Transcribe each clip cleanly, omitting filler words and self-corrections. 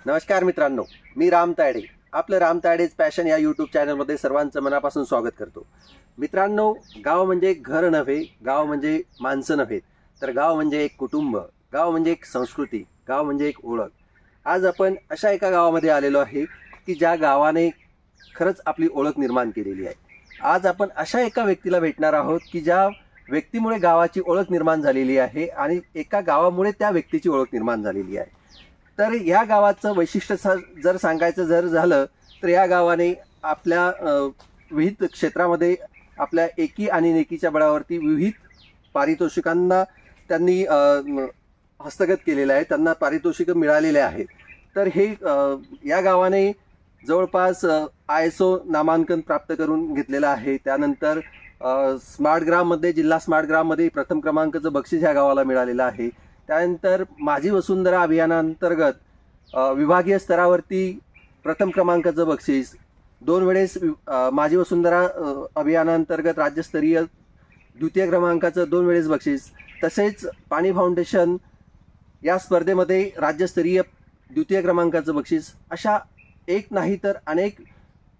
नमस्कार मित्रांनो, मी राम तायडे. आपलं राम तायडेज पॅशन या यूट्यूब चॅनलमध्ये सर्वांचं मनापासून स्वागत करतो. मित्रांनो, गाव म्हणजे घर नव्हे, गाव म्हणजे माणसं नव्हे, तर गाव म्हणजे एक कुटुंब, गाव म्हणजे एक संस्कृती, गाव म्हणजे एक ओळख. आज आपण अशा एका गावामध्ये आलेलो आहे की ज्या गावाने खरंच आपली ओळख निर्माण केलेली आहे. आज आपण अशा एका व्यक्तीला भेटणार आहोत की ज्या व्यक्तीमुळे गावाची ओळख निर्माण झालेली आहे आणि एका गावामुळे त्या व्यक्तीची ओळख निर्माण झालेली आहे. तर या गावाचं वैशिष्ट्य जर सांगायचं झालं तर या गावाने आपल्या विविध क्षेत्रामध्ये आपल्या एकी आणि नेकीच्या बळावरती विविध पारितोषिकांना त्यांनी हस्तगत केलेलं आहे, त्यांना पारितोषिकं मिळालेले आहेत. तर हे या गावाने जवळपास ISO नामांकन प्राप्त करून घेतलेलं आहे. त्यानंतर स्मार्ट ग्राममध्ये, जिल्हा स्मार्ट ग्राममध्ये प्रथम क्रमांकाचं बक्षीस ह्या गावाला मिळालेलं आहे. त्यानंतर माझी वसुंधरा अभियानांतर्गत विभागीय स्तरावरती प्रथम क्रमांकाचं बक्षीस, 2 वेळेस माझी वसुंधरा अभियानांतर्गत राज्यस्तरीय द्वितीय क्रमांकाचं 2 वेळेस बक्षीस, तसेच पाणी फाउंडेशन या स्पर्धेमध्ये राज्यस्तरीय द्वितीय क्रमांकाचं बक्षीस, अशा एक नाही तर अनेक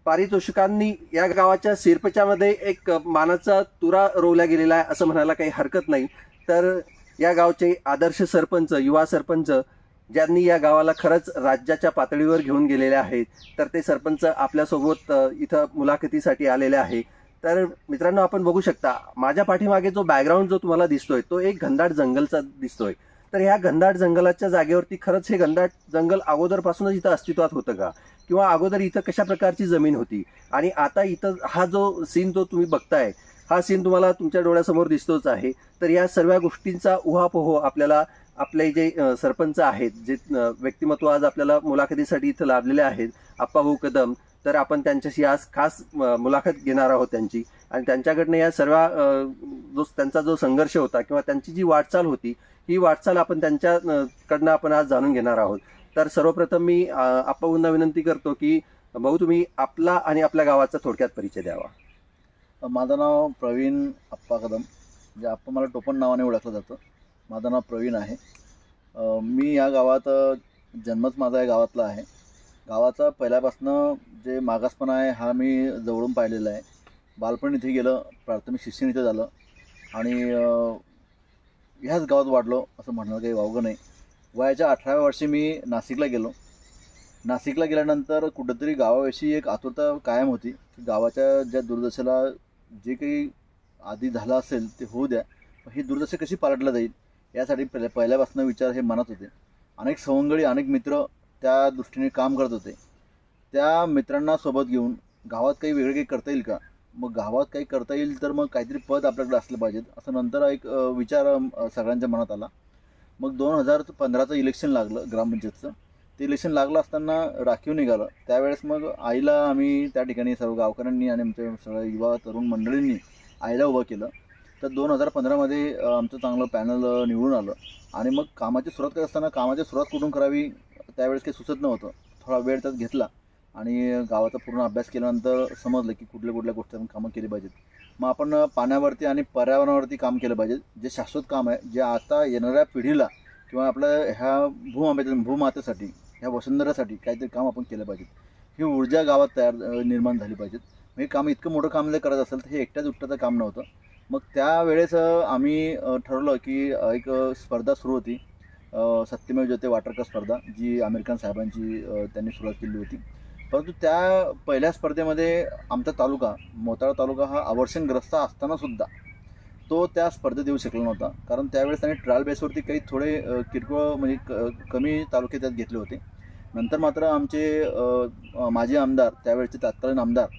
पारितोषिकांनी या गावाच्या शिरपच्यामध्ये एक मानाचा तुरा रोवला गेलेला आहे असं म्हणायला काही हरकत नाही. तर या गावचे आदर्श सरपंच, युवा सरपंच, ज्यांनी या गावाला खरंच राज्याच्या पातळीवर घेऊन गेलेले आहेत, तर ते सरपंच आपल्यासोबत इथं मुलाखतीसाठी आलेले आहे. तर मित्रांनो, आपण बघू शकता माझ्या पाठीमागे जो बॅकग्राऊंड जो तुम्हाला दिसतोय तो एक घनदाट जंगलचा दिसतोय. तर ह्या घनदाट जंगलाच्या जागेवरती खरंच हे घनदाट जंगल अगोदरपासूनच इथं अस्तित्वात होतं का, किंवा अगोदर इथं कशा प्रकारची जमीन होती, आणि आता इथं हा जो सीन जो तुम्ही बघताय, हा सीन तुम्हाला तुमच्या डोळ्यासमोर दिसतोच आहे. तर या सर्व गोष्टींचा उहापोह आपल्याला आपले जे सरपंच आहेत, जे व्यक्तिमत्व आज आपल्याला मुलाखतीसाठी इथं लाभलेले आहेत, आप्पाभाऊ कदम, तर आपण त्यांच्याशी आज खास मुलाखत घेणार आहोत त्यांची. आणि त्यांच्याकडनं या सर्व त्यांचा जो संघर्ष होता किंवा त्यांची जी वाटचाल होती, ही वाटचाल आपण त्यांच्याकडनं आपण आज जाणून घेणार आहोत. तर सर्वप्रथम मी आप्पाभाऊंना विनंती करतो की भाऊ, तुम्ही आपला आणि आपल्या गावाचा थोडक्यात परिचय द्यावा. माझं नाव प्रवीण अप्पा कदम, जे आप्पा मला टोपण नावाने ओळखलं जातं. माझं नाव प्रवीण आहे. मी या गावात जन्मच माझा या गावातला आहे. गावाचा पहिल्यापासनं जे मागासपणा आहे हा मी जवळून पाहिलेला आहे. बालपण इथे गेलं, प्राथमिक शिक्षण इथे झालं आणि ह्याच गावात वाढलो असं म्हणणं काही वावगं नाही. वयाच्या 18व्या वर्षी मी नाशिकला गेलो. नाशिकला गेल्यानंतर कुठंतरी गावाविषयी एक आतुरता कायम होती की गावाच्या ज्या दुर्दशेला जे काही आधी झालं असेल ते होऊ द्या, पण ही दुर्दशा कशी पालटला जाईल यासाठी पहिल्यापासून विचार हे मनात होते. अनेक सवंगडी, अनेक मित्र त्या दृष्टीने काम करत होते. त्या मित्रांना सोबत घेऊन गावात काही वेगळं काही करता येईल का, मग गावात काही करता येईल तर मग काहीतरी पद आपल्याकडे असलं पाहिजेत, असं नंतर एक विचार सगळ्यांच्या मनात आला. मग 2015चं इलेक्शन लागलं ग्रामपंचायतचं. ते इलेक्शन लागलं असताना राखीव निघालं. त्यावेळेस मग आईला आम्ही त्या ठिकाणी सर्व गावकऱ्यांनी आणि आमच्या सगळ्या युवा तरुण मंडळींनी आईला उभं केलं. तर 2015मध्ये आमचं चांगलं पॅनल निवडून आलं. आणि मग कामाची सुरुवात करत असताना कामाची सुरुवात कुठून करावी त्यावेळेस काही सुचत नव्हतं. थोडा वेळ त्यात घेतला आणि गावाचा पूर्ण अभ्यास केल्यानंतर समजलं की कुठल्या गोष्टी आपण कामं केली पाहिजेत. मग आपण पाण्यावरती आणि पर्यावरणावरती काम केलं पाहिजे, जे शाश्वत काम आहे, जे आता येणाऱ्या पिढीला किंवा आपल्या ह्या भूमातेसाठी, ह्या वसुंधरासाठी काहीतरी काम आपण केलं पाहिजे. ही ऊर्जा गावात निर्माण झाली पाहिजेत. हे काम इतकं मोठं काम जर करत असेल तर हे एकट्याच उठटाचं काम नव्हतं. मग त्यावेळेस आम्ही ठरवलं की एक स्पर्धा सुरू होती, सत्यमेव जयते वाटरकप स्पर्धा, जी आमिर खान साहेबांची त्यांनी सुरुवात केली होती. परंतु त्या पहिल्या स्पर्धेमध्ये आमचा तालुका, मोताळा तालुका, हा अवर्षणग्रस्त असतानासुद्धा तो त्या स्पर्धेत येऊ शकला नव्हता. कारण त्यावेळेस त्यांनी ट्रायल बेसवरती काही थोडे किरकोळ म्हणजे कमी तालुके त्यात घेतले होते. नंतर मात्र आमचे माजी आमदार, त्यावेळेचे तत्कालीन आमदार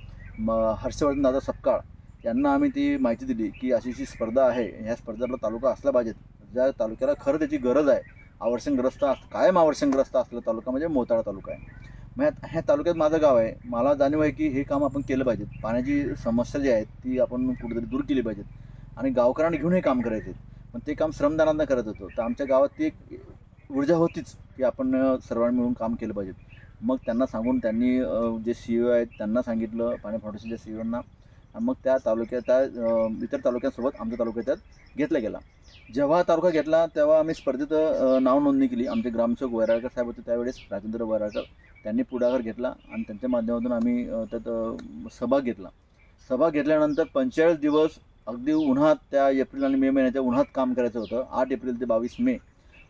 हर्षवर्धन दादा सपकाळ यांना आम्ही ती माहिती दिली की अशी स्पर्धा आहे, ह्या स्पर्धेत आपला तालुका असला पाहिजेत. ज्या तालुक्याला खरं त्याची गरज आहे, अवर्षणग्रस्त कायम अवर्षणग्रस्त असलेला तालुका म्हणजे मोताळा तालुका आहे. मग ह्या तालुक्यात माझं गाव आहे. मला जाणीव आहे की हे काम आपण केलं पाहिजेत. पाण्याची समस्या जी आहे ती आपण कुठेतरी दूर केली पाहिजेत आणि गावकऱ्यांना घेऊन हे काम करायचे. पण ते काम श्रमदानांना करत होतो. तर आमच्या गावात ती एक ऊर्जा होतीच की आपण सर्वांनी मिळून काम केलं पाहिजे. मग त्यांना सांगून त्यांनी जे CEO आहेत त्यांना सांगितलं, पाणी फाउंडेशनच्या CEOंना, आणि मग त्या इतर तालुक्यांसोबत आमच्या तालुक्यात घेतला गेला. जेव्हा तालुका घेतला तेव्हा आम्ही स्पर्धेत नाव नोंदणी केली. आमचे ग्रामसेवक वैराळकर साहेब होते त्यावेळेस, राजेंद्र वैराळकर, त्यांनी पुढाकार घेतला आणि त्यांच्या माध्यमातून आम्ही त्यात सहभाग घेतला. सहभाग घेतल्यानंतर 45 दिवस अगदी उन्हात, त्या एप्रिल आणि मे महिन्याच्या उन्हात काम करायचं होतं. 8 एप्रिल ते 22 मे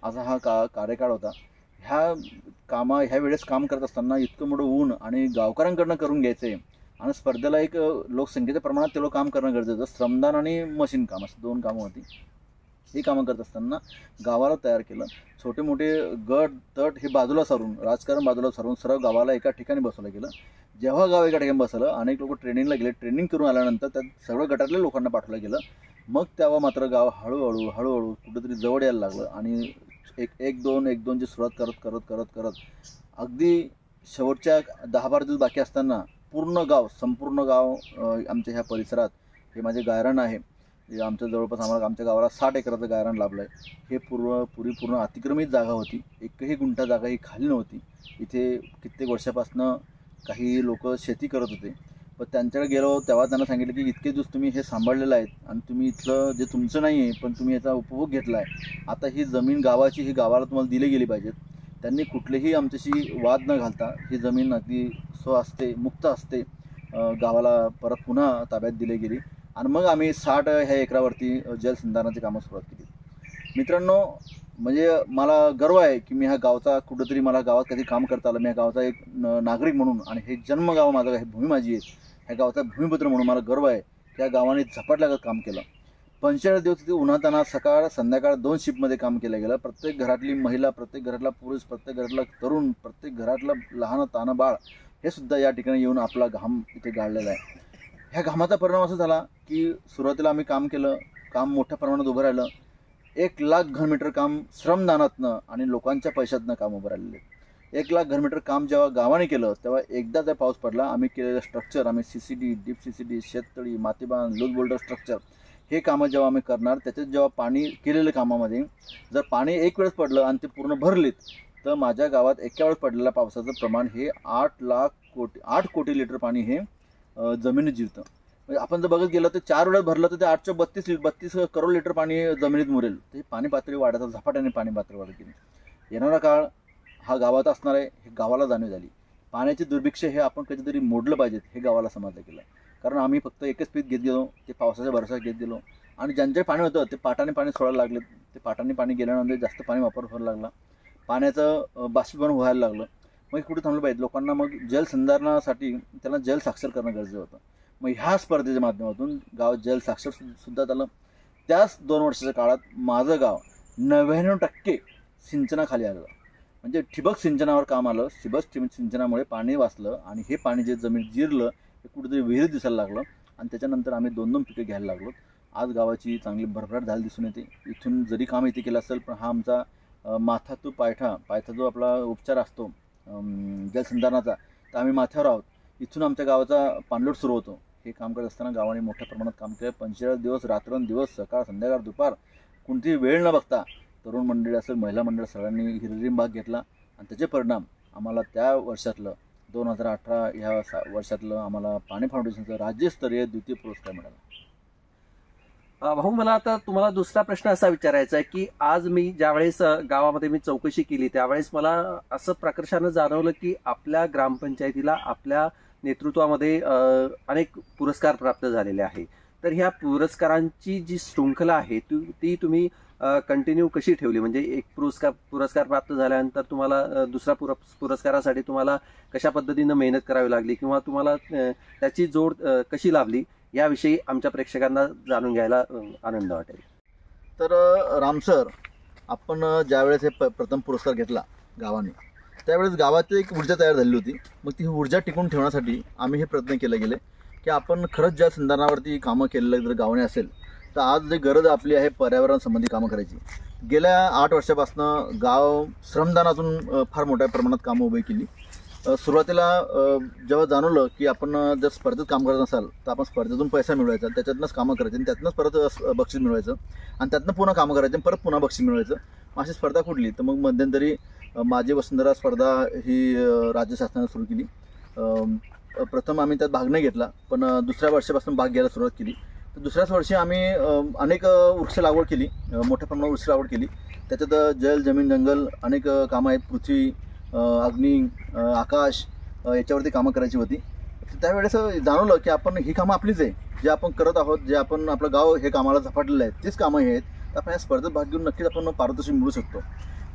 असा हा कार्यकाळ होता. ह्या वेळेस काम करत असताना इतकं मोठं ऊन आणि गावकऱ्यांकडनं करून घ्यायचं आहे आणि स्पर्धेला एक लोकसंख्येच्या प्रमाणात तेवढं काम करणं गरजेचं होतं. श्रमदान आणि मशीन काम असं 2 कामं होती. ही कामं करत असताना गावाला तयार केलं. छोटे मोठे गट तट हे बाजूला सारून, राजकारण बाजूला सारून सर्व गावाला एका ठिकाणी बसवलं गेलं. जेव्हा गाव एका ठिकाणी बसलं, अनेक लोक ट्रेनिंगला गेले. ट्रेनिंग करून आल्यानंतर त्यात सगळं गटातल्या लोकांना पाठवलं गेलं. मग तेव्हा मात्र गाव हळूहळू कुठेतरी जवळ यायला लागलं आणि एक दोनची सुरुवात करत अगदी शेवटच्या 10-12 दिवस बाकी असताना संपूर्ण गाव आमच्या ह्या परिसरात, हे माझे गायरान आहे, आमच्या जवळपास आमच्या गावाला 60 एकराचं गायरान लाभलं आहे. हे पूर्ण अतिक्रमित जागा होती. एकही गुंठा जागा ही खाली नव्हती. इथे कित्येक वर्षापासून काही लोक शेती करत होते. पण त्यांच्याकडे गेलो तेव्हा त्यांना सांगितलं की इतके दिवस तुम्ही हे सांभाळलेलं आहेत आणि तुम्ही इथलं जे तुमचं नाही आहे पण तुम्ही याचा उपभोग घेतला आहे, आता ही जमीन गावाची, ही गावाला तुम्हाला दिली गेली पाहिजेत. त्यांनी कुठलेही आमच्याशी वाद न घालता ही जमीन अगदी मुक्त असते गावाला परत पुन्हा ताब्यात दिली गेली आणि मग आम्ही 60 ह्या एकरावरती जलसंधारणाची कामं सुरुवात केली. मित्रांनो, म्हणजे मला गर्व आहे की मी ह्या गावचा, कुठंतरी मला गावात कधी काम करता आलं. मी ह्या गावचा एक नागरिक म्हणून आणि हे जन्मगाव माझं, हे भूमी माझी आहे, ह्या गावचा भूमिपुत्र म्हणून मला गर्व आहे की या गावाने झपाट लागत काम केलं. 45 दिवस तिथे उन्हाताना सकाळ संध्याकाळ 2 शिफ्टमध्ये काम केलं गेलं. प्रत्येक घरातली महिला, प्रत्येक घरातला पुरुष, प्रत्येक घरातला तरुण, प्रत्येक घरातला लहान तानं बाळ हे सुद्धा या ठिकाणी येऊन आपला घाम इथे गाळलेला आहे. ह्या घामाचा परिणाम असा झाला की सुरुवातीला आम्ही काम केलं, काम मोठ्या प्रमाणात उभं राहिलं. 1 लाख घनमीटर काम श्रमदानातनं आणि लोकांच्या पैशातनं काम उभं राहिलेलं आहे. 1 लाख घनमीटर काम जेव्हा गावाने केलं तेव्हा एकदा जर पाऊस पडला, आम्ही केलेलं स्ट्रक्चर, आम्ही CCD, डीप CCD, शेततळी, मातीबांध, लूज बोल्डर स्ट्रक्चर, हे कामं जेव्हा आम्ही करणार, त्याच्यात जेव्हा पाणी केलेलं कामामध्ये जर पाणी एक वेळेस पडलं आणि ते पूर्ण भरलीत तर माझ्या गावात एका वेळेस पडलेल्या पावसाचं प्रमाण हे 8 कोटी लिटर पाणी हे जमिनीत जिरतं. म्हणजे आपण जर बघत गेलं तर 4 वेळेस भरलं तर ते 832 करोड लिटर पाणी जमिनीत मुरेल. ते पाणी पातळी वाढत, झपाट्याने पाणी पातळी वाढत गेली. येणारा काळ हा गावात असणार आहे, हे गावाला जाणीव झाली. पाण्याचे दुर्भिक्ष हे आपण कधीतरी मोडलं पाहिजेत, हे गावाला समजलं गेलं. कारण आम्ही फक्त एकच पीक घेत गेलो, ते पावसाच्या भरवशावर घेत गेलो आणि ज्यांचे पाणी होतं ते पाटाने पाणी सोडायला लागले. ते पाटाने पाणी गेल्यानंतर जास्त पाणी वापर व्हायला लागला, पाण्याचं बाष्पीभवन व्हायला लागलं. मग कुठे थांबलं पाहिजे लोकांना. मग जलसंधारणासाठी त्यांना जल साक्षर करणं गरजेचं होतं. मग ह्या स्पर्धेच्या माध्यमातून गाव जल साक्षर सुद्धा झालं. त्याच 2 वर्षाच्या काळात माझं गाव 99% सिंचनाखाली आलं. म्हणजे ठिबक सिंचनावर काम आलं. ठिबक सिंचनामुळे पाणी वाचलं आणि हे पाणी जे जमीन जिरलं ते कुठेतरी विहिरीत दिसायला लागलं आणि त्याच्यानंतर आम्ही 2-2 पिकं घ्यायला लागलो. आज गावाची चांगली भरभराट झाली दिसून येते. इथून जरी काम इथे केलं असेल पण हा आमचा माथा टू पायथा जो आपला उपचार असतो जलसंधारणाचा, तर आम्ही माथ्यावर आहोत. इथून आमच्या गावाचा पाणलोट सुरू होतो. हे काम करत असताना गावाने मोठ्या प्रमाणात काम केलं. 45 दिवस, रात्रंदिवस, सकाळ संध्याकाळ दुपार कोणतीही वेळ न बघता तरुण मंडळी असेल, महिला मंडळ सगळ्यांनी हिरिरीम भाग घेतला आणि त्याचे परिणाम आम्हाला त्या वर्षातलं 2018 ह्या वर्षातलं आम्हाला पाणी फाउंडेशनचा राज्यस्तरीय द्वितीय पुरस्कार मिळाला. भाऊ, मला आता तुम्हाला दुसरा प्रश्न असा विचारायचा आहे की आज मी ज्यावेळेस गावामध्ये मी चौकशी केली त्यावेळेस मला असं प्रकर्षानं जाणवलं की आपल्या ग्रामपंचायतीला आपल्या नेतृत्वामध्ये अनेक पुरस्कार प्राप्त झालेले आहे. तर ह्या पुरस्कारांची जी शृंखला आहे ती तुम्ही कंटिन्यू कशी ठेवली? म्हणजे एक पुरस्कार प्राप्त झाल्यानंतर तुम्हाला दुसऱ्या पुरस्कारासाठी तुम्हाला कशा पद्धतीनं मेहनत करावी लागली किंवा तुम्हाला त्याची जोड कशी लाभली याविषयी आमच्या प्रेक्षकांना जाणून घ्यायला आनंद वाटेल. तर रामसर, आपण ज्यावेळेस हे प्रथम पुरस्कार घेतला गावाने, त्यावेळेस गावात एक ऊर्जा तयार झाली होती. मग ती ऊर्जा टिकून ठेवण्यासाठी आम्ही हे प्रयत्न केले गेले की आपण खरंच ज्या संदर्भावरती कामं केलेलं जर गावाने असेल तर आज जी गरज आपली आहे पर्यावरणासंबंधी कामं करायची. गेल्या 8 वर्षापासून गाव श्रमदानातून फार मोठ्या प्रमाणात कामं उभी केली. सुरुवातीला जेव्हा जाणवलं की आपण जर स्पर्धेत काम करत नसाल तर आपण स्पर्धेतून पैसा मिळवायचा, त्याच्यातनंच कामं करायची आणि त्यातनंच परत बक्षीस मिळवायचं आणि त्यातनं पुन्हा कामं करायची आणि परत पुन्हा बक्षीस मिळवायचं. अशी स्पर्धा कुठली तर मग मध्यंतरी माझी वसुंधरा स्पर्धा ही राज्य शासनाने सुरू केली. प्रथम आम्ही त्यात भाग नाही घेतला, पण दुसऱ्या वर्षापासून भाग घ्यायला सुरुवात केली. तर दुसऱ्याच वर्षी आम्ही अनेक वृक्ष लागवड केली, मोठ्या प्रमाणावर वृक्ष लागवड केली. त्याच्यात जल, जमीन, जंगल अनेक कामं आहेत. पृथ्वी, अग्नी, आकाश याच्यावरती कामं करायची होती. त्यावेळेस जाणवलं की आपण ही कामं आपलीच आहे, जे आपण करत आहोत, जे आपण आपलं गाव हे कामाला झपाटलेलं आहे, तीच कामं हे आहेत. तर आपण या स्पर्धेत भाग घेऊन नक्कीच आपण पारितोषिक मिळू शकतो.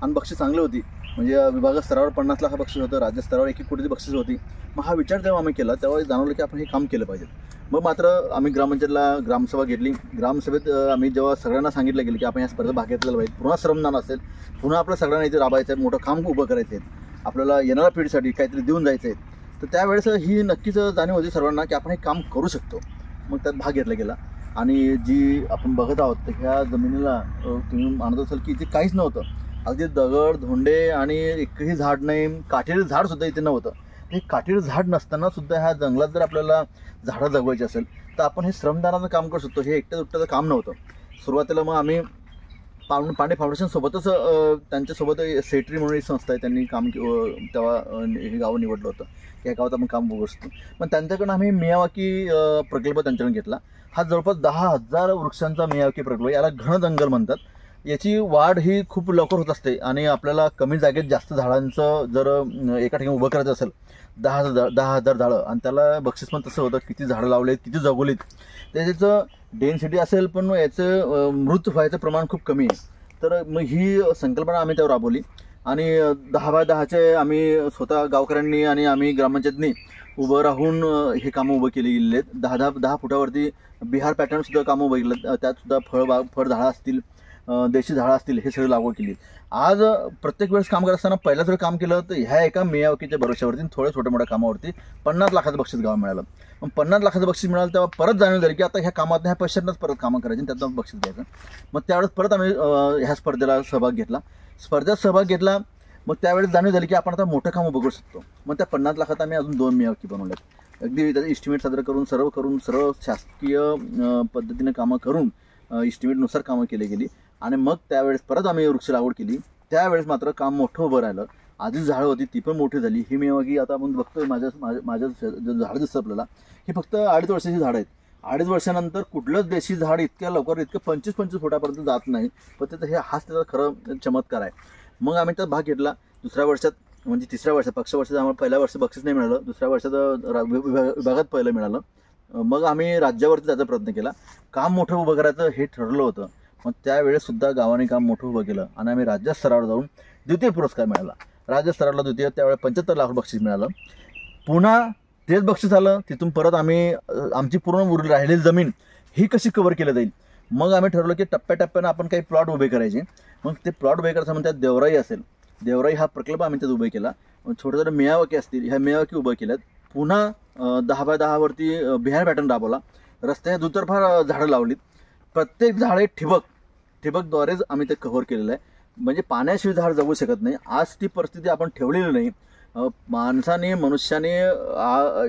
आणि बक्षीस चांगली होती, म्हणजे विभाग स्तरावर 50 लाख बक्षीस होतं, राज्य स्तरावर 1 कोटीची बक्षीस होती. मग हा विचार जेव्हा आम्ही केला तेव्हा जाणवलं की आपण हे काम केलं पाहिजे. मग मात्र आम्ही ग्रामपंचायतला ग्रामसभा घेतली. ग्रामसभेत आम्ही जेव्हा सगळ्यांना सांगितलं गेलं की आपण या स्पर्धेत भाग घेतलेला पाहिजे, पुन्हा श्रमदान असेल, पुन्हा आपल्या सगळ्यांना इथे राबायचं आहे, मोठं काम उभं करायचं आहे, आपल्याला येणाऱ्या पिढीसाठी काहीतरी देऊन जायचं आहे. तर त्यावेळेस ही नक्कीच जाणीव होती सर्वांना की आपण हे काम करू शकतो. मग त्यात भाग घेतला गेला. आणि जी आपण बघत आहोत तर ह्या जमिनीला तुम्ही मानत असाल की इथे काहीच नव्हतं, अगदी दगड, धोंडे आणि एकही झाड नाही, काटेरी झाडसुद्धा इथे नव्हतं. हे काटेरी झाड नसताना सुद्धा ह्या जंगलात जर आपल्याला झाडं जगवायची असेल तर आपण हे श्रमदानाचं काम करू शकतो. हे एकट्याचं काम नव्हतं. सुरुवातीला मग आम्ही पांडे फाउंडेशनसोबतच त्यांच्यासोबत सेट्री म्हणून एक संस्था आहे, त्यांनी काम तेव्हा हे गाव निवडलं होतं की या गावात आपण काम बघू शकतो. मग त्यांच्याकडून आम्ही मियावाकी प्रकल्प त्यांच्याकडून घेतला. हा जवळपास 10,000 वृक्षांचा मियावाकी प्रकल्प, याला घन जंगल म्हणतात. याची वाढ ही खूप लवकर होत असते आणि आपल्याला कमी जागेत जास्त झाडांचं जर एका ठिकाणी उभं करायचं असेल, 10,000 झाडं, आणि त्याला बक्षीस पण तसं होतं, किती झाडं लावलेत, किती जगवलीत, त्याचं डेन्सिटी असेल पण याचं मृत व्हायचं प्रमाण खूप कमी आहे. तर मग ही संकल्पना आम्ही त्यावर राबवली आणि 10x10चे आम्ही स्वतः गावकऱ्यांनी आणि आम्ही ग्रामपंचायतनी उभं राहून हे कामं उभं केली गेलेली आहेत. 10 फुटावरती बिहार पॅटर्नसुद्धा कामं उभं केलं. त्यातसुद्धा फळझाडं असतील, देशी झाडं असतील, हे सगळं लागवड केली. आज प्रत्येक वेळेस काम करत असताना पहिलं जर काम केलं तर ह्या एका मियावाकीच्या भरोश्यावरती थोड्या छोट्या मोठ्या कामावरती 50 लाखाचं बक्षीस गावाला मिळालं. मग 50 लाखाचं बक्षीस मिळालं तेव्हा परत जाणीव झाली की आता ह्या कामात ह्या पैशांनाच परत कामं करायची आणि त्यातनं बक्षीस द्यायचं. मग त्यावेळेस परत आम्ही ह्या स्पर्धेला सहभाग घेतला. स्पर्धेत सहभाग घेतला. मग त्यावेळेस जाणीव झाली की आपण आता मोठं काम उभं करू शकतो. मग त्या 50 लाखात आम्ही अजून 2 मियावाकी बनवल्यात. अगदी त्याचं इस्टिमेट सादर करून सर्व शासकीय पद्धतीने कामं करून इस्टिमेटनुसार कामं केली गेली. आणि मग त्यावेळेस परत आम्ही वृक्ष लागवड केली. त्यावेळेस मात्र काम मोठं उभं राहिलं. आधीच झाडं होती ती पण मोठी झाली. ही मियावाकी आता आपण बघतोय माझ्या झाडं दिसतं आपल्याला, ही फक्त 2.5 वर्षाची झाडं आहेत. 2.5 वर्षानंतर कुठलंच देशी झाड इतक्या लवकर 25 फुटापर्यंत जात नाही. पण त्याचा हाच त्याचा खरं चमत्कार आहे. मग आम्ही त्यात भाग घेतला. दुसऱ्या वर्षात म्हणजे तिसऱ्या वर्षात, पक्ष वर्षात आम्हाला पहिल्या वर्षी बक्षीस नाही मिळालं, दुसऱ्या वर्षात विभागात पहिलं मिळालं. मग आम्ही राज्यावरती जायचा प्रयत्न केला. काम मोठं उभं करायचं हे ठरलं होतं. मग त्यावेळेससुद्धा गावाने काम मोठं उभं केलं आणि आम्ही राज्य स्तरावर जाऊन द्वितीय पुरस्कार मिळाला. राज्य स्तराला द्वितीय, त्यावेळेस 75 लाख बक्षीस मिळालं. पुन्हा तेच बक्षीस आलं. तिथून परत आम्ही आमची पूर्ण राहिलेली जमीन ही कशी कव्हर केली जाईल. मग आम्ही ठरवलं की टप्प्याटप्प्यानं आपण काही प्लॉट उभे करायचे. मग ते प्लॉट उभे करायचं म्हणजे त्यात देवराई असेल, देवराई हा प्रकल्प आम्ही त्यात उभे केला. छोटे छोटे मियावाकी असतील, ह्या मियावाकी उभं केल्यात. पुन्हा 10x10वरती बिहार पॅटर्न राबवला. रस्त्याच्या दुतर्फा झाडं लावलीत. प्रत्येक झाड एक ठिबकद्वारेच आम्ही ते कव्हर केलेलं आहे. म्हणजे पाण्याशिवाय झाड जगू शकत नाही. आज ती परिस्थिती आपण ठेवलेली नाही. मनुष्याने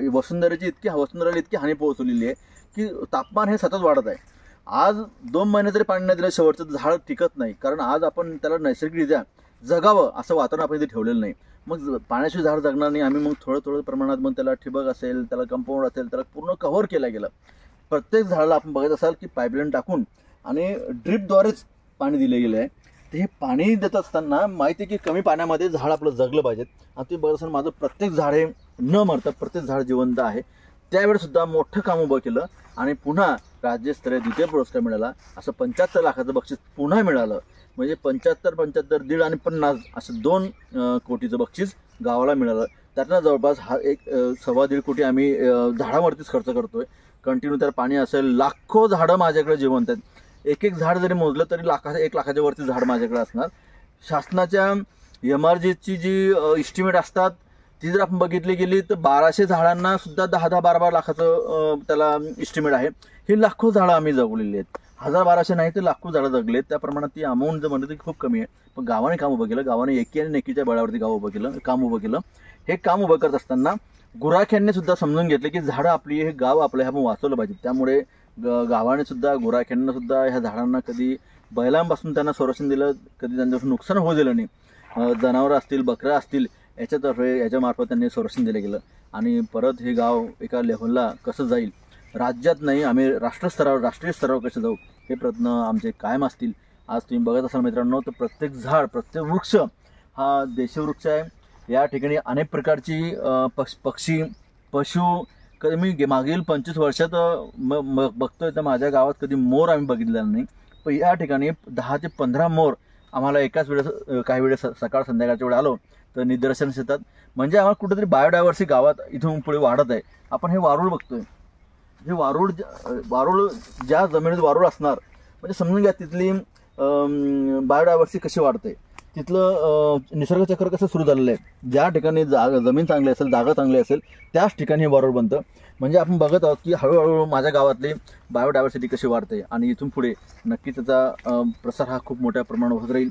वसुंधरेला इतकी हानी पोहोचवलेली आहे की तापमान हे सतत वाढत आहे. आज 2 महिने जरी पाणी नाही दिलं शेवटचं झाड टिकत नाही, कारण आज आपण त्याला नैसर्गिकरित्या जगावं असं वातावरण आपण इथे ठेवलेलं नाही. मग पाण्याशिवाय झाड जगणार नाही. आम्ही मग थोडं प्रमाणात मग त्याला ठिबक असेल, त्याला कंपाऊंड असेल, त्याला पूर्ण कव्हर केलं गेलं. प्रत्येक झाडाला आपण बघत असाल की पाईपलाईन टाकून आणि ड्रिपद्वारेच पाणी दिलं गेलं आहे. तर हे पाणी देत असताना माहिती आहे की कमी पाण्यामध्ये झाड आपलं जगलं पाहिजेत. आणि तुम्ही बघत असाल माझं प्रत्येक झाड हे न मरता प्रत्येक झाड जिवंत आहे. त्यावेळेसुद्धा मोठं काम उभं केलं आणि पुन्हा राज्यस्तरीय द्वितीय पुरस्कार मिळाला. असं 75 लाखाचं बक्षीस पुन्हा मिळालं. म्हणजे 75, 1.5 आणि 50 असं 2 कोटीचं बक्षीस गावाला मिळालं. त्यातनं जवळपास एक 1.25 कोटी आम्ही झाडावरतीच खर्च करतोय. कंटिन्यू त्याला पाणी असेल, लाखो झाडं माझ्याकडे जिवंत आहेत. एक झाड जरी मोजलं तरी 1 लाखाच्या वरती झाड माझ्याकडे असणार. शासनाच्या MRGची जी इस्टिमेट असतात ती जर आपण बघितली गेली तर 1200 झाडांना सुद्धा 10-10, 12-12 लाखाचं त्याला इस्टिमेट आहे. ही लाखो झाडं आम्ही जगवलेली आहेत. 1000-1200 नाही तर लाखो झाडं जगलेत. त्या प्रमाणात ती अमाऊंट जर म्हणलं ती खूप कमी आहे. पण गावाने काम उभं केलं. गावाने एकी आणि नेकीच्या बळावरती काम उभं केलं. हे काम उभं करत असताना गुराख्यांनी सुद्धा समजून घेतलं की झाडं आपली, हे गाव आपलं, हे आपण वाचवलं पाहिजे. त्यामुळे गावाने सुद्धा गुराख्यांना सुद्धा ह्या झाडांना कधी बैलांपासून त्यांना संरक्षण दिलं, कधी त्यांच्यापासून नुकसान होऊ दिलं नाही. जनावरं असतील, बकऱ्या असतील, याच्यातर्फे याच्यामार्फत त्यांनी संरक्षण दिलं गेलं आणि परत हे गाव एका लेव्हलला कसं जाईल, राज्यात नाही आम्ही राष्ट्रीय स्तरावर कसं जाऊ हे प्रयत्न आमचे कायम असतील. आज तुम्ही बघत असाल मित्रांनो, तर प्रत्येक झाड, प्रत्येक वृक्ष हा देशवृक्ष आहे. या ठिकाणी अनेक प्रकारची पक्षी, पशु, कधी मी मागील 25 वर्षात बघतोय तर माझ्या गावात कधी मोर आम्ही बघितलेला नाही. पण या ठिकाणी 10 ते 15 मोर आम्हाला एकाच वेळेस, काही वेळेस सकाळ संध्याकाळच्या वेळी आलो तर निदर्शनास येतात. म्हणजे आम्हाला कुठेतरी बायोडायव्हर्सिटी गावात इथून पुढे वाढत आहे. आपण हे वारूळ बघतोय, हे वारूळ ज्या जमिनीत वारूळ असणार म्हणजे समजून घ्या तिथली बायोडायव्हर्सिटी कशी वाढते, तिथलं निसर्ग चक्र कसं सुरू झालेलं आहे. ज्या ठिकाणी जमीन चांगली असेल, जागा चांगली असेल त्याच ठिकाणी हे वारूळ बनतं. म्हणजे आपण बघत आहोत की हळूहळू माझ्या गावातली बायोडायव्हर्सिटी कशी वाढते आणि इथून पुढे नक्की त्याचा प्रसार हा खूप मोठ्या प्रमाणात होत राहील.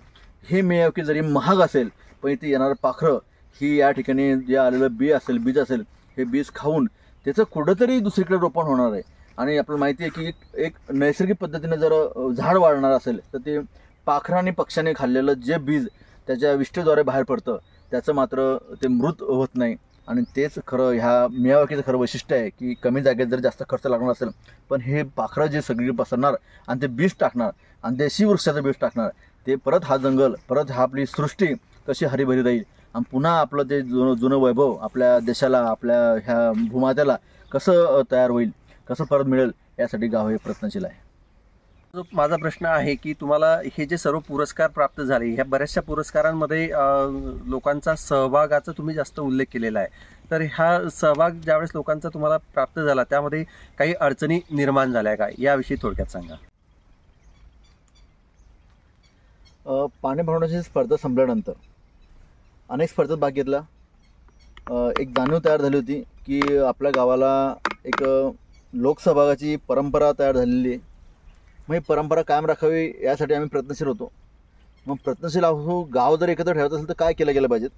हे मिळावं जरी महाग असेल पण इथे येणारं पाखरं ही या ठिकाणी जे आलेलं बीज असेल हे बीज खाऊन त्याचं कुठंतरी दुसरीकडे रोपण होणार आहे. आणि आपल्याला माहिती आहे की एक नैसर्गिक पद्धतीने जर झाड वाढणार असेल तर ते पाखरांनी पक्ष्याने खाल्लेलं जे बीज त्याच्या विष्ठेद्वारे बाहेर पडतं त्याचं मात्र ते मृत होत नाही. आणि तेच खरं ह्या मियावाकीचं खरं वैशिष्ट्य आहे की कमी जागेत जर जास्त खर्च लागणार असेल पण हे पाखरं जे सगळी पसरणार आणि ते बीज टाकणार आणि देशी वृक्षाचं बीज टाकणार, ते परत हा जंगल, परत हा आपली सृष्टी कशी हरीभरी राहील आणि पुन्हा आपलं ते जुनं वैभव आपल्या देशाला, आपल्या ह्या भूमात्याला कसं तयार होईल, कसं परत मिळेल, यासाठी गाव हे प्रयत्नशील आहे. माझा प्रश्न आहे की तुम्हाला हे जे सर्व पुरस्कार प्राप्त झाले, ह्या बऱ्याचशा पुरस्कारांमध्ये लोकांचा सहभागाचा तुम्ही जास्त उल्लेख केलेला आहे. तर हा सहभाग ज्यावेळेस लोकांचा तुम्हाला प्राप्त झाला त्यामध्ये काही अडचणी निर्माण झाल्या का, याविषयी थोडक्यात सांगा. पाणी भरवण्याची स्पर्धा संपल्यानंतर अनेक स्पर्धेत भाग घेतला. एक जाणीव तयार झाली होती की आपल्या गावाला एक लोकसहभागाची परंपरा तयार झालेली आहे. मग ही परंपरा कायम राखावी यासाठी आम्ही प्रयत्नशील होतो. मग प्रयत्नशील आहो, गाव जर एकत्र ठेवत असेल तर काय केलं गेलं पाहिजेत.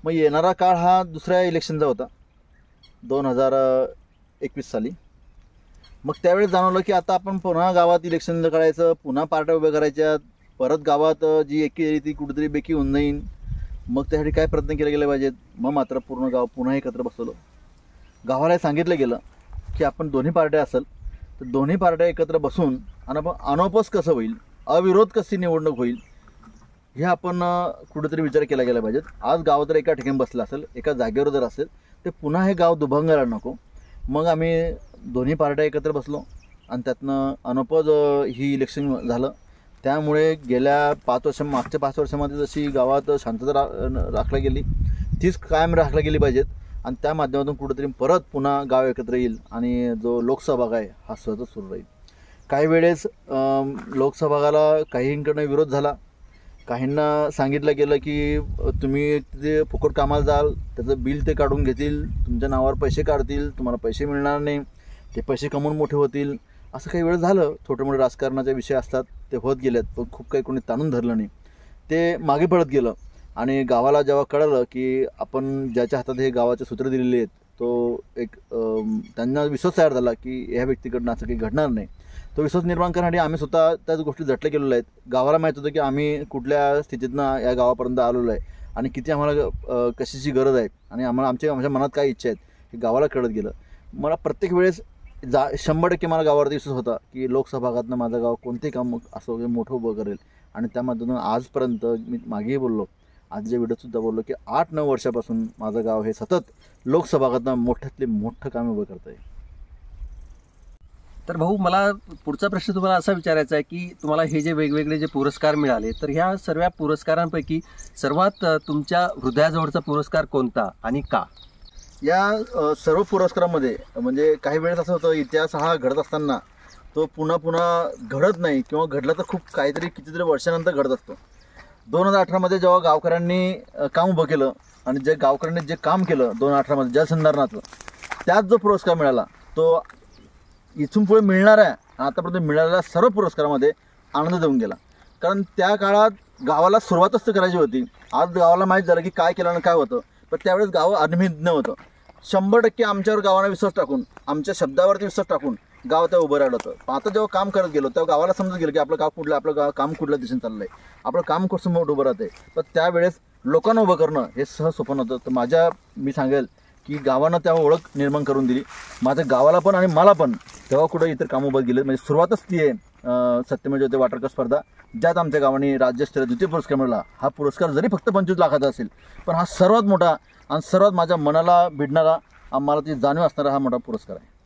मग येणारा काळ हा दुसऱ्या इलेक्शनचा होता 2021 साली. मग त्यावेळेस जाणवलं की आता आपण पुन्हा गावात इलेक्शन करायचं, पुन्हा पार्ट्या उभ्या करायच्या, परत गावात जी एकी ती कुठेतरी बेकी होऊन जाईन. मग त्यासाठी काय प्रयत्न केले गेले पाहिजेत. मग मात्र पूर्ण गाव पुन्हा एकत्र बसवलं. गावाला सांगितलं गेलं की आपण दोन्ही पार्ट्या असेल तर दोन्ही पार्ट्या एकत्र बसून आणि आपण अनोपस कसं होईल, अविरोध कशी निवडणूक होईल, हे आपण कुठेतरी विचार केला गेला पाहिजेत. आज गाव जर एका ठिकाणी बसलं असेल, एका जागेवर जर असेल तर पुन्हा हे गाव दुभंगायला नको. मग आम्ही दोन्ही पार्ट्या एकत्र बसलो आणि त्यातनं अनोपज ही इलेक्शन झालं. त्यामुळे गेल्या 5 वर्ष, मागच्या 5 वर्षामध्ये जशी गावात शांतता राखली गेली तीच कायम राखली गेली पाहिजेत. आणि त्या माध्यमातून कुठेतरी परत पुन्हा गाव एकत्र येईल आणि जो लोकसहभाग आहे हा सहजच सुरू राहील. काही वेळेस लोकसहभागाला काहींकडनं विरोध झाला. काहींना सांगितलं गेलं की तुम्ही तिथे फुकट कामाला जाल, त्याचं बिल ते काढून घेतील, तुमच्या नावावर पैसे काढतील, तुम्हाला पैसे मिळणार नाही, ते पैसे कमवून मोठे होतील. असं काही वेळेस झालं. छोटे मोठे राजकारणाचे विषय असतात ते होत गेलेत, पण खूप काही कोणी ताणून धरलं नाही, ते मागे पडत गेलं. आणि गावाला जेव्हा कळलं की आपण ज्याच्या हातात हे गावाचे सूत्र दिलेले आहेत तो एक त्यांना विश्वास तयार झाला की ह्या व्यक्तीकडनं असं काही घडणार नाही. तो विश्वास निर्माण करण्यासाठी आम्ही स्वतः त्याच गोष्टी झटले गेलेलो आहेत. गावाला माहीत होतं की आम्ही कुठल्या स्थितीतनं या गावापर्यंत आलेलो आहे आणि किती आम्हाला कशाची गरज आहे आणि आमच्या मनात काय इच्छा आहेत हे गावाला कळत गेलं. मला प्रत्येक वेळेस 100% मला गावावरती विश्वास होता की लोकसहभागातनं माझं गाव कोणते काम असं मोठं उभं करेल. आणि त्या माध्यमातून आजपर्यंत मी मागेही बोललो, आजच्या व्हिडिओतसुद्धा बोललो की 8-9 वर्षापासून माझं गाव हे सतत लोकसहभागातनं मोठ्यातले मोठं काम उभं करत आहे. तर भाऊ, मला पुढचा प्रश्न तुम्हाला असा विचारायचा आहे की तुम्हाला हे जे वेगवेगळे जे पुरस्कार मिळाले, तर ह्या सर्व पुरस्कारांपैकी सर्वात तुमच्या हृदयाजवळचा पुरस्कार कोणता आणि का? या सर्व पुरस्कारामध्ये म्हणजे काही वेळेस असं होतं, इतिहास हा घडत असताना तो पुन्हा घडत नाही किंवा घडला तर खूप काहीतरी कितीतरी वर्षानंतर घडत असतो. 2018मध्ये जेव्हा गावकऱ्यांनी काम उभं केलं आणि जे गावकऱ्यांनी जे काम केलं 2018मध्ये जलसंधारणाचं, त्यात जो पुरस्कार मिळाला तो इथून पुढे मिळणार आहे. आतापर्यंत मिळालेल्या सर्व पुरस्कारामध्ये आनंद देऊन गेला. कारण त्या काळात गावाला सुरुवातच तर करायची होती. आज गावाला माहीत झालं की काय केलं आणि काय होतं, पण त्यावेळेस गाव अनभिज्ञ होतं. 100% आमच्यावर गावाने विश्वास टाकून, आमच्या शब्दावरती विश्वास टाकून गाव त्या उभं राहिलं होतं. आता जेव्हा काम करत गेलो तेव्हा गावाला समजत गेलं की आपलं गाव कुठलं, आपलं काम कुठल्या दिशेने चाललं आहे, आपलं काम कसं मोठं उभं राहतं आहे. पण त्यावेळेस लोकांना उभं करणं हे सहज सोपं होतं. तर मी सांगेल की गावानं तेव्हा ओळख निर्माण करून दिली, माझ्या गावाला पण आणि मला पण. तेव्हा कुठं इतर कामं उभं गेले, म्हणजे सुरुवातच ती आहे सत्यमेव जयते वाटरकप स्पर्धा, ज्यात आमच्या गावाने राज्यस्तरीय द्वितीय पुरस्कार मिळाला. हा पुरस्कार जरी फक्त 25 लाखाचा असेल, पण हा सर्वात मोठा आणि सर्वात माझ्या मनाला भिडणारा, मला ती जाणीव असणारा हा मोठा पुरस्कार आहे.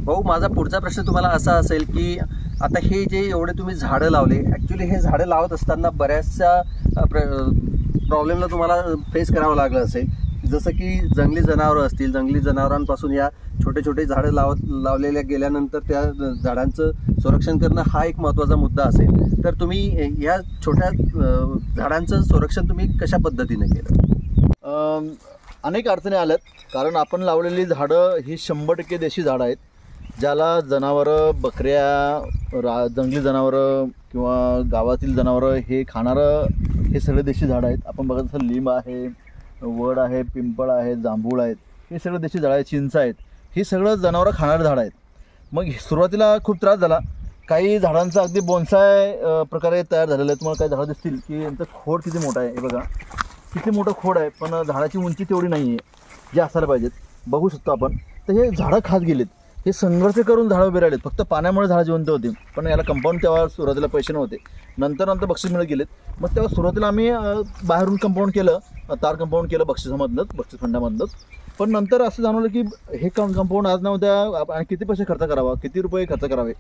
भाऊ, माझा पुढचा प्रश्न तुम्हाला असा असेल की आता हे जे एवढे तुम्ही झाडं लावले, ॲक्च्युली हे झाडं लावत असताना बऱ्याचशा प्रॉब्लेमला तुम्हाला फेस करावं लागलं असेल, जसं की जंगली जनावरं असतील. जंगली जनावरांपासून या छोटे छोटे झाडं लावलेल्या गेल्यानंतर त्या झाडांचं संरक्षण करणं हा एक महत्त्वाचा मुद्दा असेल. तर तुम्ही या छोट्या झाडांचं संरक्षण तुम्ही कशा पद्धतीने केलं? अनेक अडचणी आल्यात, कारण आपण लावलेली झाडं ही 100% देशी झाडं आहेत, ज्याला जनावरं, बकऱ्या, जंगली जनावरं किंवा गावातील जनावरं हे खाणारं हे सगळे देशी झाडं आहेत. आपण बघत असाल लिंब आहे, वड आहे, पिंपळ आहे, जांभूळ आहेत, हे सगळं देशी झाडं आहेत, चिंच आहेत, ही सगळं जनावरं खाणारी झाडं आहेत. मग सुरुवातीला खूप त्रास झाला. काही झाडांचा अगदी बोन्साय प्रकारे तयार झालेलं आहे. तुम्हाला काही झाडं दिसतील की यांचं खोड किती मोठं आहे, हे बघा किती मोठं खोड आहे, पण झाडाची उंची तेवढी नाही आहे जी असायला पाहिजेत, बघू शकतो आपण. तर हे झाडं खात गेलेत, हे संघर्ष करून झाडं उभे राहिलेत. फक्त पाण्यामुळे झाडं जिवंत होती, पण याला कंपाऊंड तेव्हा सुरुवातीला पैसे नव्हते, नंतर बक्षीस मिळत गेलेत. मग तेव्हा सुरुवातीला आम्ही बाहेरून कंपाऊंड केलं, तार कंपाऊंड केलं बक्षिसामधलंच, बक्षीस फंडामधलंच. पण नंतर असं जाणवलं की हे कंपाऊंड आज ना उद्या आणि किती पैसे खर्च करावा, किती रुपये खर्च करावे.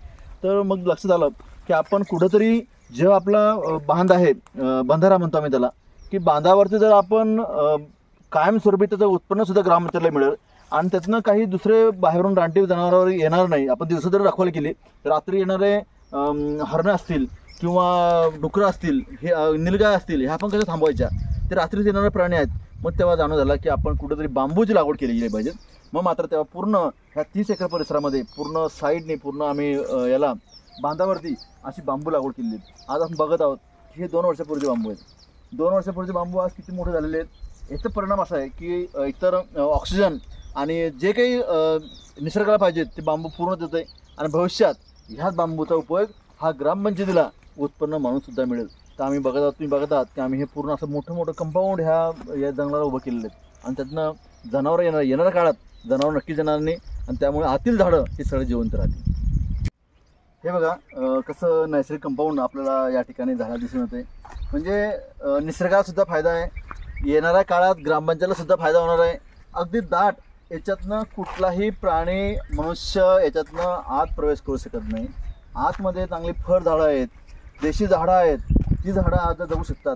तर मग लक्षात आलं की आपण कुठंतरी जेव्हा आपला बांध आहे, बंधारा म्हणतो आम्ही त्याला, की बांधावरती जर आपण कायमस्वरूपी त्याचं उत्पन्नसुद्धा ग्रामपंचायतला मिळेल आणि त्यातनं काही दुसरे बाहेरून रानटी जनावरांवर येणार नाही. आपण दिवसा जर रखवाली केली, रात्री येणारे हरणं असतील किंवा डुकरं असतील, हे निलगाय असतील, ह्या आपण कशा थांबवायच्या, ते रात्रीच येणारे प्राणी आहेत. मग तेव्हा जाणून झालं की आपण कुठेतरी बांबूची लागवड केली गेली पाहिजे. मग मात्र तेव्हा पूर्ण ह्या 30 एकर परिसरामध्ये पूर्ण साईडने पूर्ण आम्ही याला बांधावरती अशी बांबू लागवड केलेली आहे. आज आपण बघत आहोत की हे 2 वर्षापूर्वीचे बांबू आहेत. 2 वर्षापूर्वीचे बांबू आज किती मोठे झालेले आहेत. याचा परिणाम असा आहे की एकतर ऑक्सिजन आणि जे काही निसर्गाला पाहिजे ते बांबू पूर्ण देत आहे आणि भविष्यात ह्याच बांबूचा उपयोग हा ग्रामपंचायतीला उत्पन्न म्हणून सुद्धा मिळेल. तर आम्ही बघत आहोत, तुम्ही बघत आहात की आम्ही हे पूर्ण असं मोठं कंपाऊंड या जंगलाला उभं केलेलं आहे आणि त्यातनं जनावरं येणाऱ्या काळात जनावर नक्कीच येणार नाही आणि त्यामुळे आतील झाडं ही सगळं जिवंत राहतील. हे बघा कसं नैसर्गिक कंपाऊंड आपल्याला या ठिकाणी झाडं दिसून येते. म्हणजे निसर्गाला सुद्धा फायदा आहे, येणाऱ्या काळात ग्रामपंचायतीला सुद्धा फायदा होणार आहे. अगदी दाट, याच्यातनं कुठलाही प्राणी, मनुष्य याच्यातनं आत प्रवेश करू शकत नाही. आतमध्ये चांगली फळ झाडं आहेत, देशी झाडं आहेत, ती झाडं आता जगू शकतात.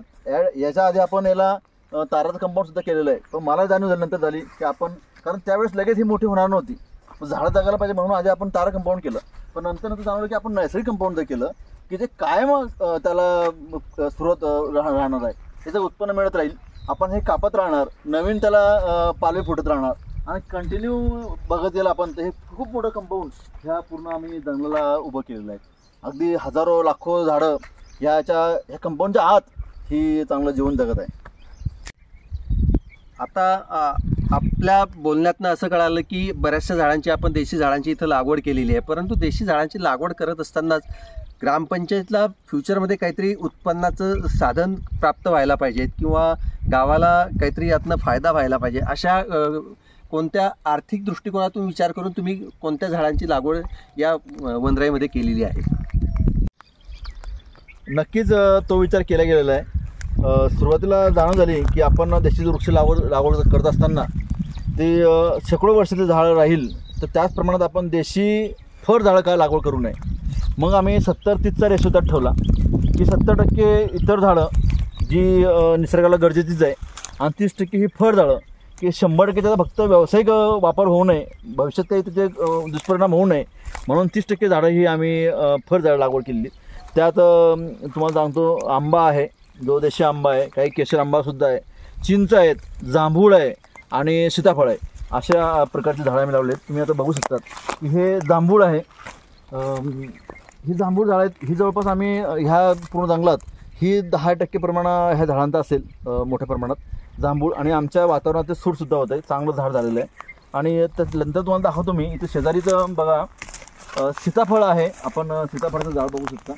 याच्या आधी आपण याला ताराचं कंपाऊंड सुद्धा केलेलं आहे. पण मला जाणीव झाल्यानंतर झाली की आपण, कारण त्यावेळेस लगेच ही मोठी होणार नव्हती, झाडं जगायला पाहिजे म्हणून आधी आपण तारा कंपाऊंड केलं. पण नंतर जाणवलं की आपण नैसर्गिक कंपाऊंड जर केलं की जे कायम त्याला स्रोत राहणार आहे, त्याचं उत्पन्न मिळत राहील, आपण हे कापत राहणार, नवीन त्याला पालवी फुटत राहणार आणि कंटिन्यू बघत गेलं आपण. तर हे खूप मोठं कंपाऊंड ह्या पूर्ण आम्ही जंगलाला उभं केलेलं आहे. अगदी हजारो लाखो झाडं ह्या कंपाऊंडच्या आत ही चांगलं जीवन जगत आहे. आता आपल्या बोलण्यातनं असं कळालं की बऱ्याचशा झाडांची आपण देशी झाडांची इथं लागवड केलेली आहे, परंतु देशी झाडांची लागवड करत असतानाच ग्रामपंचायतला फ्युचरमध्ये काहीतरी उत्पन्नाचं साधन प्राप्त व्हायला पाहिजे किंवा गावाला काहीतरी यातनं फायदा व्हायला पाहिजे. अशा कोणत्या आर्थिक दृष्टिकोनातून विचार करून तुम्ही कोणत्या झाडांची लागवड या वनराईमध्ये केलेली आहे? नक्कीच तो विचार केला गेलेला आहे. सुरुवातीला जाणून झाली की आपण देशी वृक्ष लागवड करत असताना ते शेकडो वर्षाचे झाड राहील, तर त्याच प्रमाणात आपण देशी फळ झाडं काय लागवड करू नये. मग आम्ही 70-30चा रेशो त्यात ठेवला की 70% इतर झाडं जी निसर्गाला गरजेचीच आहे आणि 30% ही फळ झाडं की 100% त्याचा फक्त व्यावसायिक वापर होऊ नये, भविष्यात काही त्याचे दुष्परिणाम होऊ नये म्हणून 30% झाडं ही आम्ही फळ झाडं लागवड केलेली. त्यात तुम्हाला सांगतो, आंबा आहे, जो देशी आंबा आहे, काही केशर आंबासुद्धा आहे, चिंच आहेत, जांभूळ आहे आणि सीताफळ आहे. अशा प्रकारची झाडं आम्ही लावले आहेत. तुम्ही आता बघू शकतात की हे जांभूळ आहे, ही जांभूळ झाडं आहेत. ही जवळपास आम्ही ह्या पूर्ण जंगलात ही 10% प्रमाण ह्या झाडांचं असेल मोठ्या प्रमाणात जांभूळ. आणि आमच्या वातावरणात ते सूटसुद्धा होतं आहे, चांगलं झाड झालेलं आहे. आणि नंतर तुम्हाला दाखवतो मी इथे शेजारीचं बघा सीताफळ आहे. आपण सीताफळाचं झाड बघू शकता,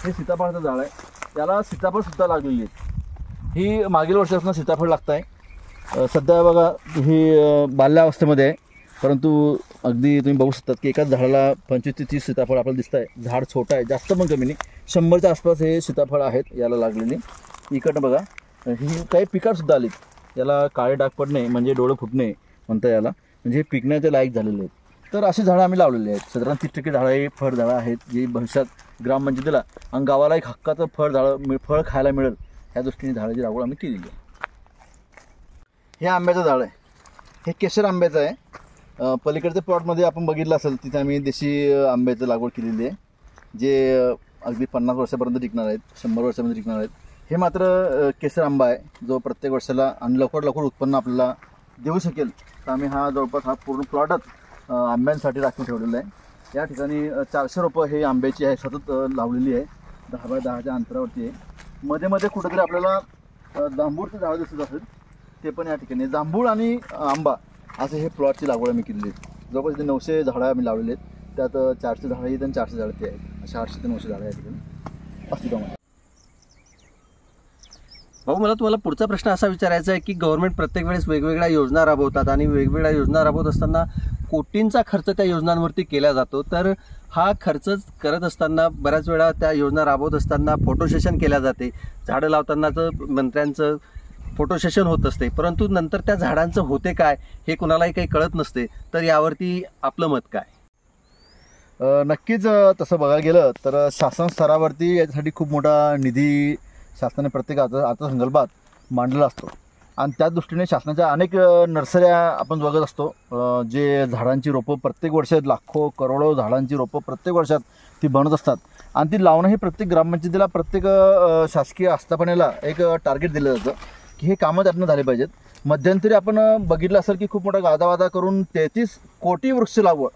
हे सीताफळाचं झाड आहे, त्याला सीताफळसुद्धा लागलेली आहेत. ही मागील वर्षापासून सीताफळ लागत आहे. सध्या बघा ही बाल्यावस्थेमध्ये आहे, परंतु अगदी तुम्ही बघू शकतात की एकाच झाडाला 25 ते 30 सीताफळ आपल्याला दिसत आहे. झाड छोटं आहे, जास्त पण कमी नाही, 100च्या आसपास हे सीताफळ आहेत याला लागलेली. इकडनं बघा ही काही पिकासुद्धा आलीत. याला काळे डाग पडणे म्हणजे डोळे फुटणे म्हणता याला, म्हणजे हे पिकण्याचे लायक झालेले आहेत. तर अशी झाडं आम्ही लावलेली आहेत. साधारण 30% झाडं हे फळझाडं आहेत, जी भविष्यात ग्रामपंचायतीला आणि गावाला एक हक्काचं फळ खायला मिळेल ह्या दृष्टीने झाडाची लागवड आम्ही केलेली आहे. हे आंब्याचं झाड आहे, हे केशर आंब्याचं आहे. पलीकडच्या प्लॉटमध्ये आपण बघितलं असेल तिथे आम्ही देशी आंब्याचं लागवड केलेली आहे, जे अगदी 50 वर्षापर्यंत टिकणार आहेत, 100 वर्षापर्यंत टिकणार आहेत. हे मात्र केशर आंबा आहे, जो प्रत्येक वर्षाला आणि लवकर उत्पन्न आपल्याला देऊ शकेल. तर आम्ही हा जवळपास हा पूर्ण प्लॉटच आंब्यांसाठी राखून ठेवलेला आहे. या ठिकाणी 400 रोपं हे आंब्याची आहे, सतत लावलेली आहे, 10 बाय 10च्या अंतरावरती आहे. मध्ये मध्ये कुठेतरी आपल्याला जांभूळचं झाड दिसत असेल, ते पण या ठिकाणी. जांभूळ आणि आंबा असे हे प्लॉटची लागवड आम्ही केलेली आहे. जवळपास 900 झाडं आम्ही लावलेली आहेत. त्यात 400 झाडं आहेत आणि 400 झाडं ते आहेत. अशा 800 ते 900 झाडं या ठिकाणी अस्तित्वामध्ये. भाऊ, मला तुम्हाला पुढचा प्रश्न असा विचारायचा आहे की गव्हर्नमेंट प्रत्येक वेळेस वेगवेगळ्या योजना राबवतात आणि वेगवेगळ्या योजना राबवत असताना कोटींचा खर्च त्या योजनांवरती केला जातो. तर हा खर्च करत असताना बऱ्याच वेळा त्या योजना राबवत असताना फोटो सेशन केल्या जाते. झाडं लावतानाचं मंत्र्यांचं फोटो सेशन होत असते, परंतु नंतर त्या झाडांचं होते काय हे कुणालाही काही कळत नसते. तर यावरती आपलं मत काय? नक्कीच तसं बघायला गेलं तर शासन स्तरावरती याच्यासाठी खूप मोठा निधी शासनाने प्रत्येक अर्थसंकल्पात मांडलेला असतो आणि त्याच दृष्टीने शासनाच्या अनेक नर्सऱ्या आपण बघत असतो, जे झाडांची रोपं प्रत्येक वर्षात लाखो करोडो झाडांची रोपं प्रत्येक वर्षात ती बनत असतात आणि ती लावणं हे प्रत्येक ग्रामपंचायतीला, प्रत्येक शासकीय आस्थापनेला एक टार्गेट दिलं जातं की हे कामं त्यातनं झाले पाहिजेत. मध्यंतरी आपण बघितलं असेल की खूप मोठा गादावादा करून 33 कोटी वृक्ष लागवड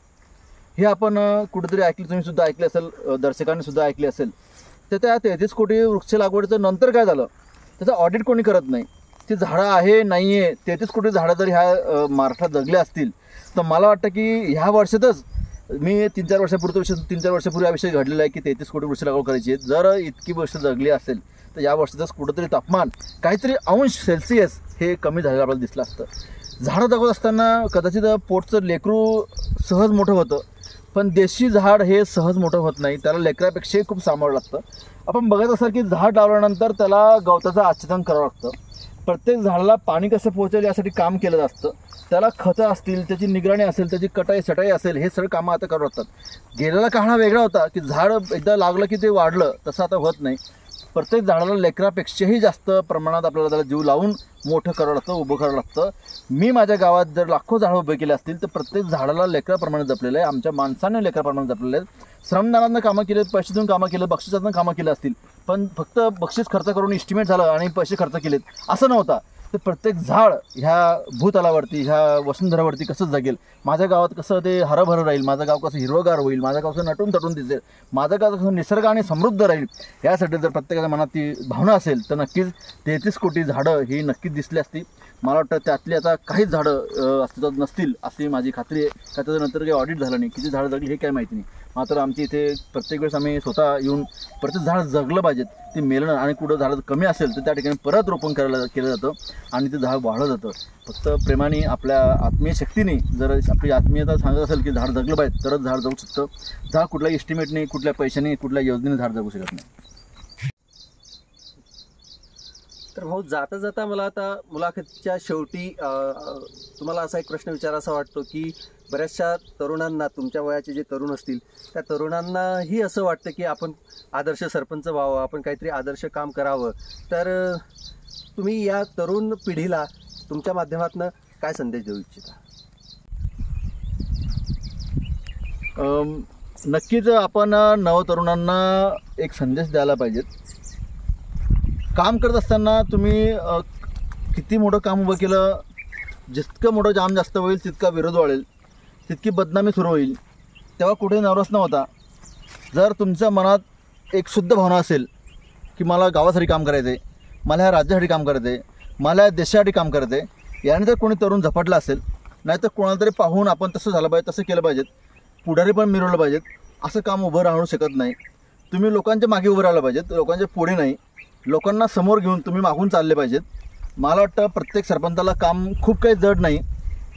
हे आपण कुठेतरी ऐकलं, तुम्ही सुद्धा ऐकले असेल, दर्शकांनी सुद्धा ऐकले असेल. तर त्या 33 कोटी वृक्ष लागवडीचं नंतर काय झालं त्याचं ऑडिट कोणी करत नाही. ती झाडं आहे नाही आहे, 33 कोटी झाडं जर ह्या महाराष्ट्रात जगले असतील तर मला वाटतं की ह्या वर्षातच, मी 3-4 वर्षापूर्वी हा विषय घडलेला आहे की 33 कोटी वृक्ष लागवड करायची आहे. जर इतकी वर्ष जगली असेल तर या वर्षातच कुठंतरी तापमान काहीतरी अंश सेल्सिअस हे कमी झालेलं आपल्याला दिसलं असतं. झाडं जगत असताना कदाचित पोटचं लेकरू सहज मोठं होतं, पण देशी झाड हे सहज मोठं होत नाही, त्याला लेकरापेक्षाही खूप सांभाळावं लागतं. आपण बघत असाल की झाड लावल्यानंतर त्याला गवताचं आच्छादन करावं लागतं, प्रत्येक झाडाला पाणी कसं पोहोचेल यासाठी काम केलं असतं, त्याला खतं असतील, त्याची निगराणी असेल, त्याची छटाई असेल, हे सगळं कामं आता करावं लागतात. गेलेला काळ हा वेगळा होता की झाड एकदा लागलं की ते वाढलं, तसं आता होत नाही. प्रत्येक झाडाला लेकरापेक्षाही जास्त प्रमाणात आपल्याला त्याला जीव लावून मोठं करावं लागतं, उभं करावं लागतं. मी माझ्या गावात जर लाखो झाडं उभे केले असतील तर प्रत्येक झाडाला लेकराप्रमाणे जपलेलं आहे, आमच्या माणसाने लेकराप्रमाणे जपलेलं आहे. श्रमदानानं कामं केले, पैसे देऊन कामं केलं, बक्षिसातून कामं केलं असतील, पण फक्त बक्षीस खर्च करून इस्टिमेट झालं आणि पैसे खर्च केलेत असं नव्हता. तर प्रत्येक झाड ह्या भूतलावरती, ह्या वसुंधरावरती कसं जगेल, माझ्या गावात कसं ते हरभरं राहील, माझं गाव कसं हिरवगार होईल, माझं गाव कसं नटून तटून दिसेल, माझं गाव कसं निसर्गाने समृद्ध राहील, यासाठी जर प्रत्येकाच्या मनात ती भावना असेल तर नक्कीच 33 कोटी झाडं ही नक्कीच दिसली असती. मला वाटतं त्यातली आता काहीच झाडं अस्तित्वात नसतील अशी माझी खात्री आहे. का त्याच्यानंतर काही ऑडिट झालं नाही, किती झाडं जगली हे काय माहिती नाही. मात्र आमची इथे प्रत्येक वेळेस आम्ही स्वतः येऊन प्रत्येक झाड जगलं पाहिजेत, ते मेलणं आणि कुठं झाडं कमी असेल तर त्या ठिकाणी परत रोपण केलं जातं आणि ते झाड वाढलं जातं. फक्त प्रेमाने, आपल्या आत्मीय शक्तीने जर आपली आत्मीयता सांगत असेल की झाड जगलं पाहिजे तरच झाड जगू शकतं. झाड कुठल्या इस्टिमेटने, कुठल्या पैशाने, कुठल्या योजनेने झाड जगू शकत नाही. तर भाऊ, जाता जाता मला आता मुलाखतीच्या शेवटी तुम्हाला असा एक प्रश्न विचारायचा वाटतो की बऱ्याचशा तरुणांना, तुमच्या वयाचे जे तरुण असतील त्या तरुणांनाही असं वाटतं की आपण आदर्श सरपंच व्हावं, आपण काहीतरी आदर्श काम करावं. तर तुम्ही या तरुण पिढीला तुमच्या माध्यमातून काय संदेश देऊ इच्छिता? नक्कीच आपण नवतरुणांना एक संदेश द्यायला पाहिजेत. काम करत असताना तुम्ही किती मोठं काम उभं केलं, जितकं मोठं जाम जास्त होईल तितका विरोध वाढेल, तितकी बदनामी सुरू होईल. तेव्हा कुठे नर्वस न होता, जर तुमच्या मनात एक शुद्ध भावना असेल की मला गावासाठी काम करायचं आहे, मला ह्या राज्यासाठी काम करायचं आहे, मला या देशासाठी काम करायचं आहे, याने जर कोणी तरुण झपटला असेल, नाहीतर कोणाला तरी पाहून आपण तसं झालं पाहिजे, तसं केलं पाहिजेत, पुढारी पण मिरवलं पाहिजेत, असं काम उभं राहू शकत नाही. तुम्ही लोकांच्या मागे उभं राहिलं पाहिजेत, लोकांच्या पुढे नाही. लोकांना समोर घेऊन तुम्ही मागून चालले पाहिजेत. मला वाटतं प्रत्येक सरपंचाला काम खूप काही जड नाही.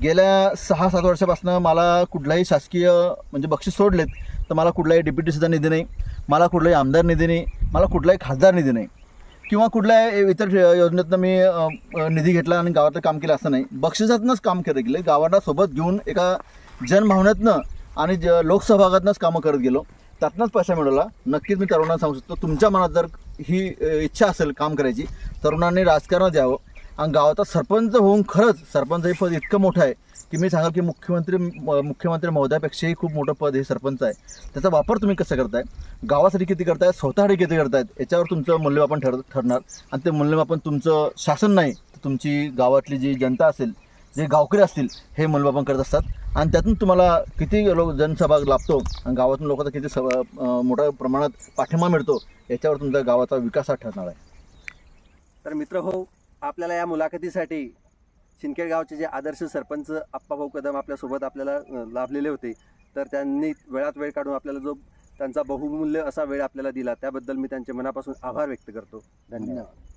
गेल्या 6-7 वर्षापासून मला कुठलाही शासकीय म्हणजे बक्षीस सोडलेत तर मला कुठलाही डेप्युटीसुद्धा निधी नाही, मला कुठलाही आमदार निधी नाही, मला कुठलाही खासदार निधी नाही किंवा कुठल्याही इतर योजनेतनं मी निधी घेतला आणि गावातलं काम केलं असं नाही. बक्षिसातूनच काम करत गेले, गावाला सोबत घेऊन एका जनभावनेतनं आणि लोकसहभागातूनच कामं करत गेलो, त्यातनंच पैसा मिळवला. नक्कीच मी तरुणांना सांगू शकतो, तुमच्या मनात जर ही इच्छा असेल काम करायची, तरुणांनी राजकारणात यावं आणि गावाचा सरपंच होऊन खरंच सरपंच हे पद इतकं मोठं आहे की मी सांगाल की मुख्यमंत्री महोदयापेक्षाही खूप मोठं पद हे सरपंच आहे. त्याचा वापर तुम्ही कसं करताय, गावासाठी किती करताय, स्वतःसाठी किती करतायत, याच्यावर तुमचं मूल्यमापन ठरणार. आणि ते मूल्यमापन तुमचं शासन नाही तर तुमची गावातली जी जनता असेल, जे गावकरी असतील, हे मूल्यमापन करत असतात. आणि त्यातून तुम्हाला किती जनसहभाग लाभतो आणि गावातून लोकांचा किती मोठ्या प्रमाणात पाठिंबा मिळतो, याच्यावर तुमच्या गावाचा विकास ठरणार आहे. तर मित्र हो, आपल्याला या मुलाखतीसाठी शिंदखेड गावचे जे आदर्श सरपंच आप्पाभाऊ कदम आपल्यासोबत आपल्याला लाभलेले होते, तर त्यांनी वेळात वेळ काढून आपल्याला जो त्यांचा बहुमूल्य असा वेळ आपल्याला दिला, त्याबद्दल मी त्यांचे मनापासून आभार व्यक्त करतो. धन्यवाद.